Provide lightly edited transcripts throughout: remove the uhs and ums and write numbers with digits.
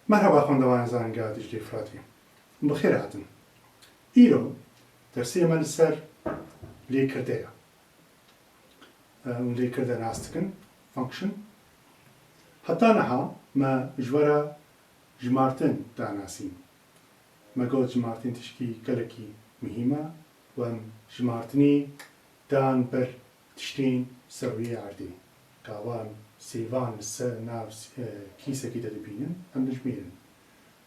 مرحبا خوندوان زانگا دیجلی فراتی بخیر هاتن ایرو درسی من سر لێکردەیە اون لێکردە ناستکن فانکشن حتا نەها ما ژوەرە ژمارتن داناسین مەگۆت ژمارتن تشکی گەلێکی مهمە و ژمارتنی دان بەر تشتین سەرویە عەردی کاوان سیوان ناو کیسێکی دەدەبینن ئەم دەژمێرن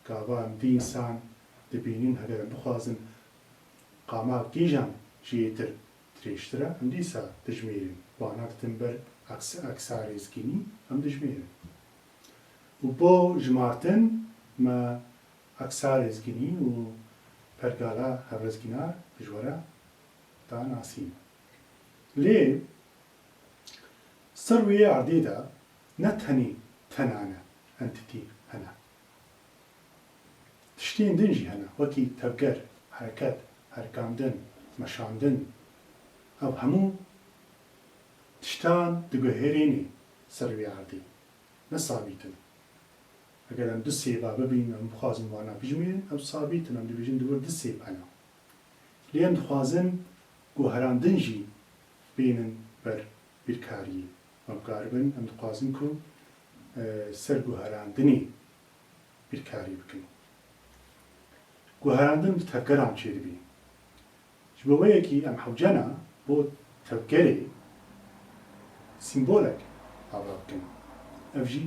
کاوان دیئینسان دەبینین هەگەر بخوازن قاماک کیژان ژێتر درێژترە ئەم دیسا دەژمێرن وانە دەتن بەر ئەکسارێزگینی ئەم دەژمێرن و بۆ ژمارتن مە ئەکسارێزگینی و پەرگالە هەڕێزگینار ژوەرە داناسین لێ سەرویە عەردیدا نەتەنی تەنانە ئەنتیتی هەنا تشتین دنجی هەنا وەکی تەبگەر حرەکەت هەرکاندن مەشاندن ئەو هەموو تشتان دەگوهێرێنێ سەرویە عەردی نەسابیتن ئەگەر ئەم دو سێبا ببین ئەم بخوازن وانە بژمێرن ئەو سابیتن ئەم دەبێژن دووە دو سێب هەنا لێم دخوازن گوهەراندنجی بێنن بەر بîrkariyê em dikaribin em dixwazin ku ser guherandinê bîrkariyê bikin. Guherandin bi tevgeran çê dibî. Ji bo wê yekî em hewcena bo tevgerê sîmbolek ava bikin. Ev jî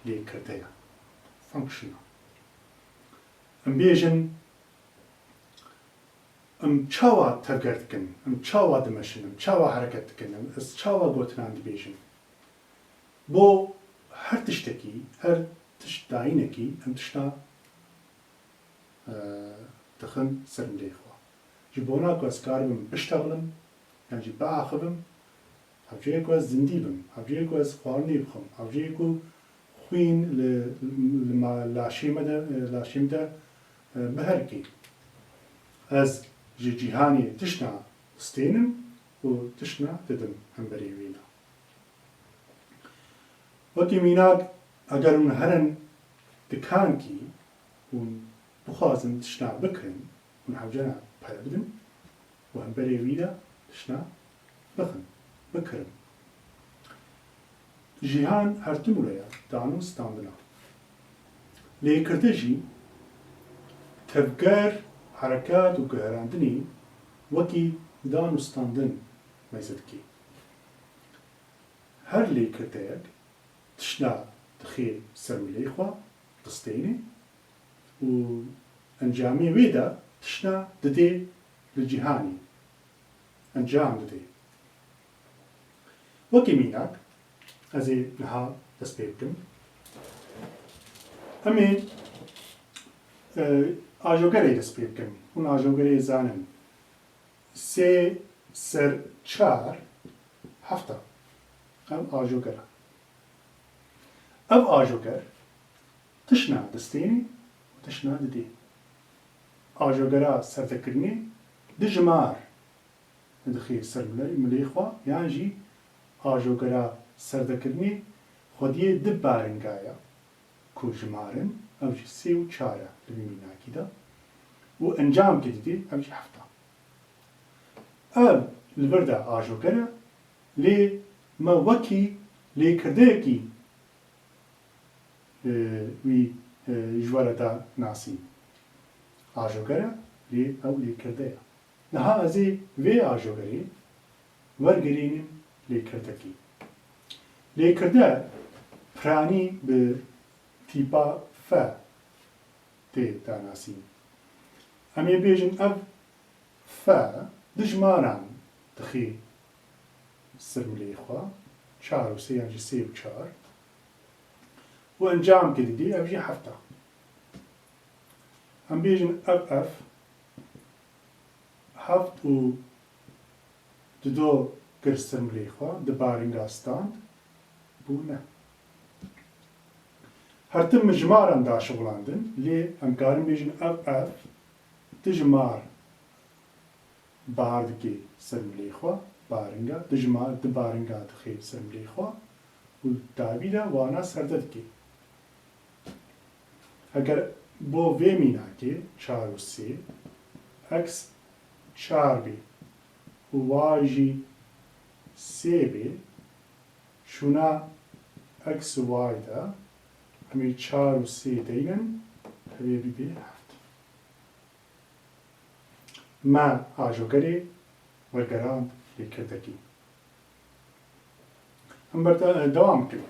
lêkirdeya, functiona. Em bêjin em çawa tevger dikin, em çawa dimeşin, em çawa hereket dikin, em ez çawa gotinan dibêjin. Bo her tiştekî, her tişt dayînekî em tişta dixin ser milê xwe. Ji bona ku ez karibim biştexilim, yan jî biaxivim, hevceyê ku ez zindî bim, hevceyê ku ez xwarinê bixwim, hevceyê ku xwîn li laşêm de biherikê. Ez ji cîhanê tişna stênim û tişna didim hemberî wê de. Wekî mînak eger hûn herin dikankî hûn bixwazin tişna bikirin hûn hewcena pere bidin û hemberî wî de tişna bixin, bikirin. Jîhan her timûreya dan û standina. Lêkirde jî tevger حرکات و گهراندنی وکی دان و ستاندن میزد کی. هر لێکردەیەک تشنا دخێ سەرملەی خوا دەستێنێ و ئەنجامی وێدا تشنا دەدێ لە جیهانی ئەنجام دەدێ. وەکی میناک ئەزێ نەها دەست پێ بکەم ئەمێ ئاژۆگەرێ دەست پێ بکەم هون ئاژۆگەرێ زانن سێ سەر چار هەفتە ئەم ئاژۆگەرە ئەو ئاژۆگەر تشنا دەستێنێ و تشنا دەدێ ئاژۆگەرە سەردەکردنێ دژمار دەخێ سەر ملەی خوا یان ژی ئاژۆگەرە سەردەکردنێ خودیێ دە بارنگایە کو ژمارن ئەو جی سێ و چارە لە میناکیدا و ئەنجام کە دیدێ ئەو جی هەفتە. ئەو li vir de ajogere lê me wekî lêkirdeyekî wî ji we re da nasîn. Ajogere lê ew lêkirdeya. Niha ez ê vê ajogerê wergerînim lêkirdekî. Lêkirde piranî bi tîpa fe tê danasîn. Em ê bêjin ev fe dijmaran dixê ser milê xwe çar û sê yan jî sê û çar û encam kê didî ev jî hefta. Em bêjin ev heft û dido gir ser milê xwe di baringa stand bû ne. Her tim mijmaran da şoğlandin lê em karin bêjin ev dijmar bahar dike ser milê xwe baringa dijmar di baringa dixê ser milê xwe û dawî de wana serde dike. ئەگەر بۆ vê mînakê 4 û 3 x 4 bê û y jî 3 bê şûna x û y da ئەمێ 4 û 3 دەینن هەوێ ببێ 7 ما ئاژۆگەرێ وەرگەڕاند لێکردەکەی ئەم دەوام کرد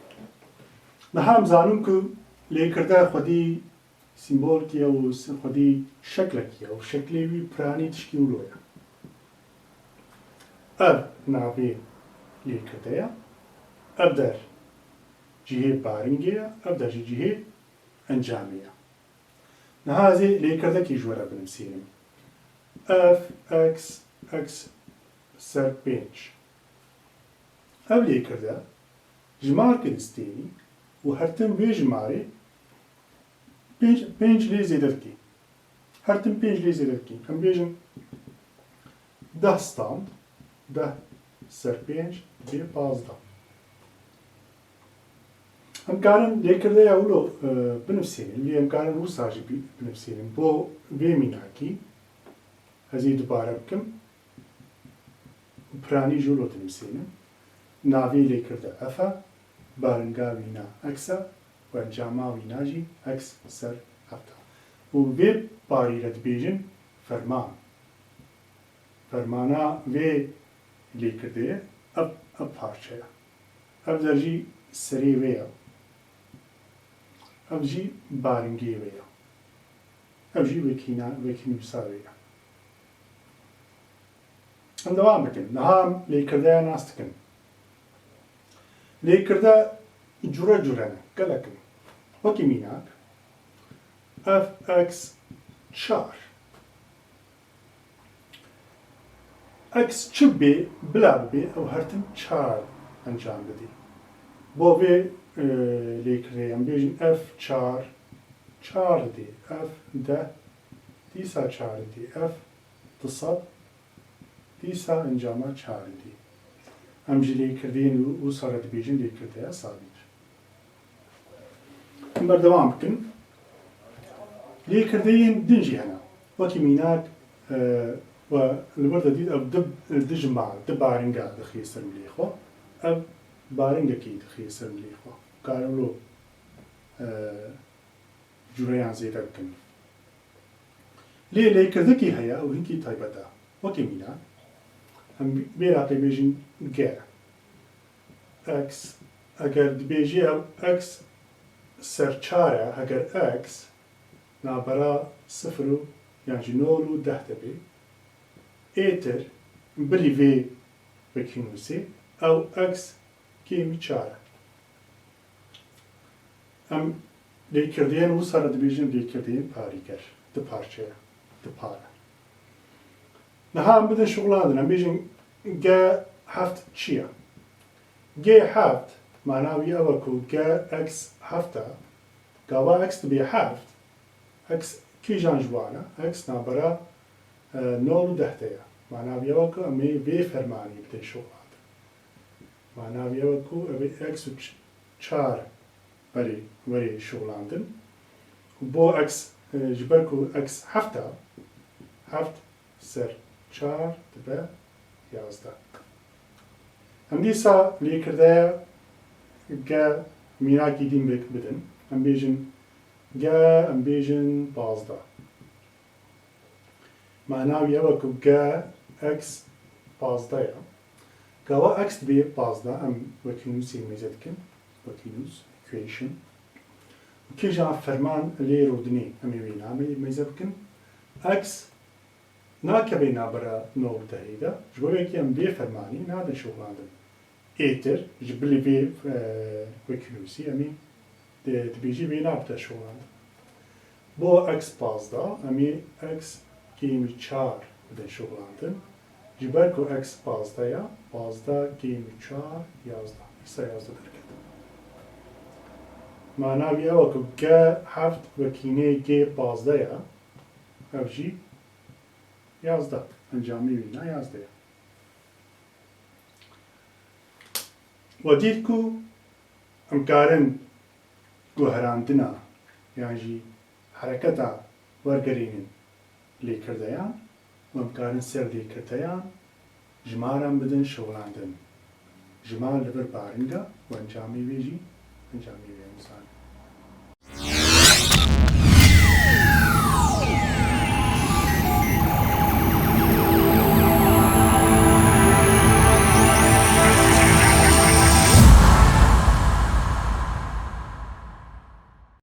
نەها ئەمزانم کە لێکردە خودی سیمبۆلکیە و خودی شەکلێکیە و شەکلێوی پرانی تشکی ولۆیە ئەv navê lêkirdeya ev der cihê baringê ev der jî cihê encamê ye niha ez ê lêkirdekî ji were binivîsînim f x x ser 5 ev lêkirde jimarke distênî û her tim vê jimarê 5 lê zêde dikê her tim 5 lê zêde dikê em bêjin 10 stand 10 ser 5 bê 15 em karin lêkirdeya wilo binivîsînin lê em karin wisa jî binivîsînin bo vê mînakî ez ê dubare bikim piranî jî wilo dinivîsînim navê lêkirde f e baringa wîna x e û encama wîna jî x ser 7 û vê parî re dibêjin ferman fermana vê lêkirdeyê ev parçeya ev der jî serê wê ye ev jî baringê wê ye ev jî wekînûsa wê ye em dewam bikin niha em lêkirdeya nas dikin lêkirde cure cure ne gelek in wekî mînak f x 4 x çi bê bila bibê ew her tim 4 encam bidê bo vê lêkireyê em bêjin f 4 4 didê f 10 dîsa 4 didê f 200 dîsa encama 4 didê em ji lêkirdeyên wisa re dibêjin lêkirdeya sabît em berdewam bikin lêkirdeyên din jî hene wekî mînak ve li wir de dît ev di jimal di baringa dixî ser milê xwe ev baringekî dixî ser milê xwe karin wilo cureyan zêde bikin lê lêkirdekî heye û hinkî taybet e wekî mînak em bêra pêbêjin g x eger dibêjî ew x ser 4 e eger x nabera 0 û yan jî 9 û 10 dibê êtir bilî vê wekînûsê ew x kêmî 4 e em lêkirdeyên wisa re dibêjin lêkirdeyên parîger di parçeya di pare niha em bidin şoxlandin em bêjin g 7 çi ye g 7 mana wî ew e ku g x 7 e gava x dibê 7 x kîjan ji wan e x nabera 9 û 10 de ye mana wî ew e ku em ê vê fermanî bidin şoxlandin mana wî ew e ku ev ê x û 4 berê werê şoxlandin û bo x ji ber ku x 7 e 7 ser 4 dibe 11 em dîsa lêkirdeya g mînakî dîn bidin em bêjin g em bêjin 15 mana wî ew e ku g x 15 ye gava x dibê 15 em wekînûsê mêze dikin wekînûs equation kîjan ferman lê rodinê em ê wê namê mêze bikin x nakebe nabera 9 dehê de ji bo wekî em vê fermanî nadin şoxlandin êtir ji bilî vê wekînûsî em ê dibêjî vê nabide şoxlandin bo x 15 em ê x kêmî 4 bidin şoxlandin ji ber ku x 15 ye 15 kêmî 4 11 îsa 11 derket mana wî ew e ku g 7 wekînê g 15 ye ev jî 11 encamê wîna 11 ye we dît ku em karin guherandina yan jî حرەکەتە وەرگەرێنن لێکردەیان وەمکارن سەر لێکردەیان ژماران بدن شەوڵاندن ژمار لەبەر بارنگە و ئەنجامی وێژی ئەنجامی وێ ئینسان